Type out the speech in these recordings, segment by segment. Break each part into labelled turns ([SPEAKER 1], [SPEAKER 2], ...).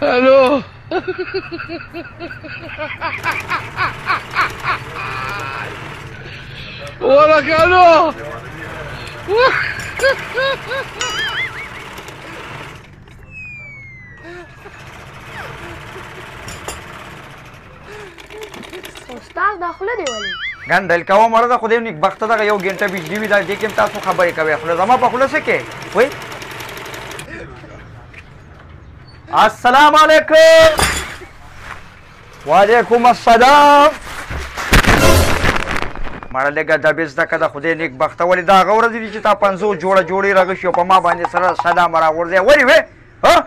[SPEAKER 1] الو ولك الو
[SPEAKER 2] استاد دا خوله دی ولې
[SPEAKER 3] ګندل کوه مړه ده خدای نیک بخته دغه یو ګنټه بجلی وي دا دې کې هم تاسو خبرې کوئ خوله زما په خوله څه کې وایي السلام علیکم وعلیکم السلام مړه لږه ادب زده که د خدای نیک بخته ولې دا هغه ورځې دي چې تا 50 جوړه جوړې راغشي او په ما باندې سره سلام راغورځوې ولې وې ها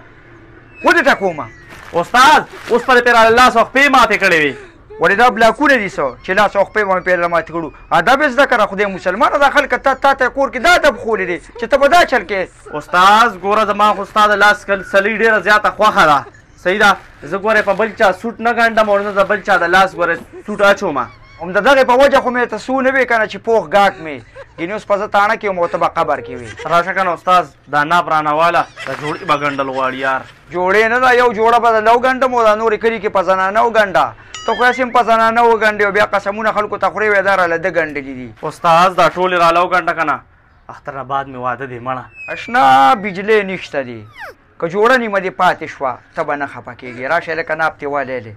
[SPEAKER 3] ودې ټکومه
[SPEAKER 4] استاد اوس پر تیرا لاس او خپې ماتې کړې وي
[SPEAKER 3] ولې دا بلاکونه دي څه چې لاس او خپې باندې پیله ماتې کړو ادب زده که خدای مسلمانه دا خلک تا ته کور کې دا ادب ښوولې دي چې ته به دا چل کې
[SPEAKER 4] استاد ګوره زما خو استاد لاس سلۍ ډېره زیاته خوښه ده صحیح ده زه ګورې په بل چا سوټ نه ګنډم او نه د بل چا د لاس ګورې سوټ اچومه
[SPEAKER 3] هم د دغې په وجه خو مې ته سو نه وې که نه چې پوخ ګاټ مې ګینې اوس په زه تاڼه کې وم او ته به قبر کې وې
[SPEAKER 4] راشه که نه استاد دا ناپ رانهواله د جوړې به ګنډل غواړي یار
[SPEAKER 3] جوړې نه ده یو جوړه به د لو ګنډم او دا نورې کلي کې په زنانه وګنډه ته خو هسې هم په زنانه وګنډې او بیا قسمونه خلکو ته خورې وې دا راله ده ګنډلي دي
[SPEAKER 4] استاد دا ټولې راله وګنډه که نه اختر آباد مې واده دی مړه
[SPEAKER 3] اشنا بجلی نشته دي که جوړه نیمه دې پاتې شوه ته به نه خفه کېږې راشه لکه ناپ دې والی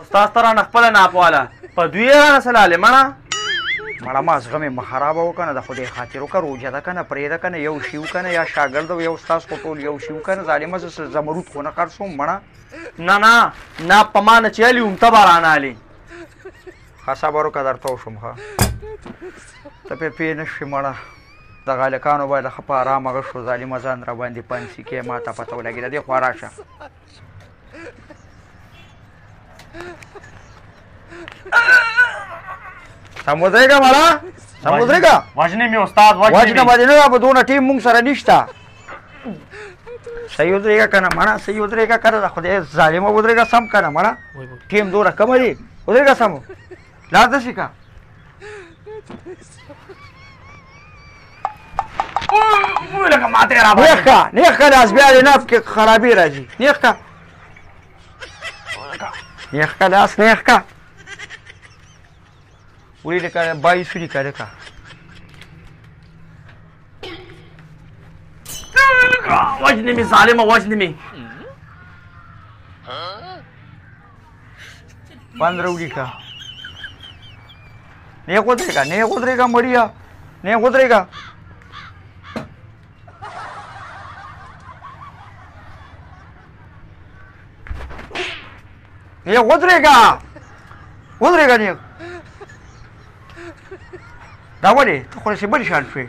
[SPEAKER 4] استاد ته رانه خپله ناپ واله په دوی یې رانه سلالې مړه
[SPEAKER 3] مړه ما زغم یې مه خرابه وکړه نه د خدای خاطر وکړه روژه ده که نه پرېږده که نه یو شي وکنه یا شاګرد او یو استاد خو ټول یو شي وکنه ظالمه زه زمرود خو نه خرڅوم مړه
[SPEAKER 4] نه نه ناپ په ما نه چې هلي وم ته به رانه هلې
[SPEAKER 3] ښه صبر وکړه درته وشم ښه ته پرې پوه نه شوې مړه د غالکانو باید ښه په ارامه غشو ظالمه ځان را باندې پنسي کې ما ته پته ولګېده دې خوا راشه سم ودرېږه مړه سم ودرېږه
[SPEAKER 4] وژنې مې استاد
[SPEAKER 3] وژنه باندې نه ده په دونه ټیم مونږ سره نشته صحیح ودرېږه که نه مړه صحیح ودرېږه که نه د خدای ظالمه ودرېږه سم که نه مړه ټیم دومره کمه دي ودرېږه سم لاس داسې که
[SPEAKER 4] لکه ماته را
[SPEAKER 3] نیخ که نیخ که لاس بیا د نف کې خرابي راځي نیخ که نیخ که لاس نیخ که ولې لکه بایي سوري که لکه
[SPEAKER 4] وژنې مې ظالمه وژنې مې
[SPEAKER 3] بند راوړي که نیغ ودرېږه نیغ ودرېږه مړیه نیغ ودرېږه نیغ ودرېږه ودرېږه نیغ دا ولې ته خو داسې بل شان شوې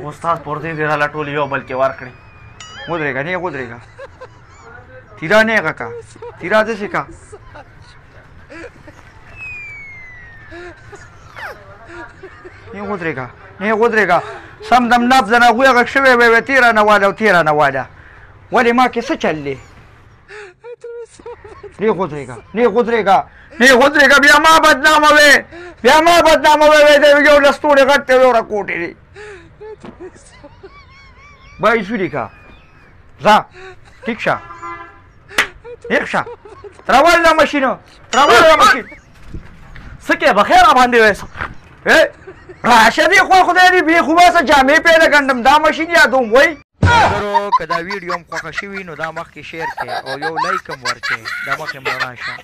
[SPEAKER 4] استاد پردې دې راله ټول یو بل کې ورکړې
[SPEAKER 3] ودرېږه نیغ ودرېږه تیرا نیغه که تیرا داسې که نیغ ودرېږه نیغ ودرېږه سم دم نبض نه هغوی هغه شوی وی تېره نه واله او تېره نه واله ولې ما کې څه چل دی نیغ ودرېږه نیغ ودرېږه نیغ ودرېږه بیا ما بدنامه وې بیا ما بدنامه وې د یو لستوړې غټ ته یوره کوټې دي بای سوري که ځه ټیک شه نیغ شه تراول دا ماشینو تراول دا ماشین
[SPEAKER 4] څه کې بخیر راباندې ویسه
[SPEAKER 3] راشه دی خو خدای دې بې خوبه څه جامې پیله ګنډم دا ماشین یادوم وای که دا ویډیو هم خوښه شوي نو دا مخکې شیر کړئ او یو لایک هم ورکړئ دا مخکې مړه شه